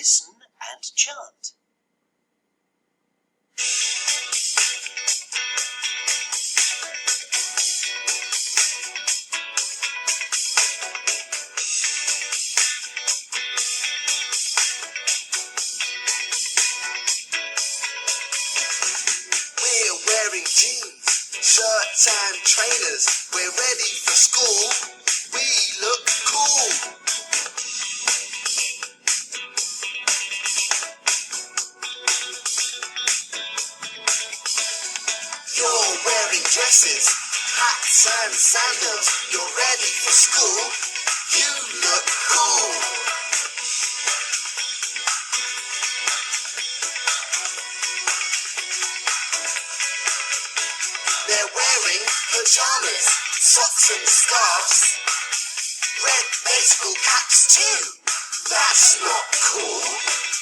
listen and chant. We're wearing jeans, shirts and trainers. We're ready for school. We look cool. You're wearing dresses, hats and sandals. You're ready for school. You look cool. They're wearing pajamas, socks and scarves, red baseball caps too. That's not cool.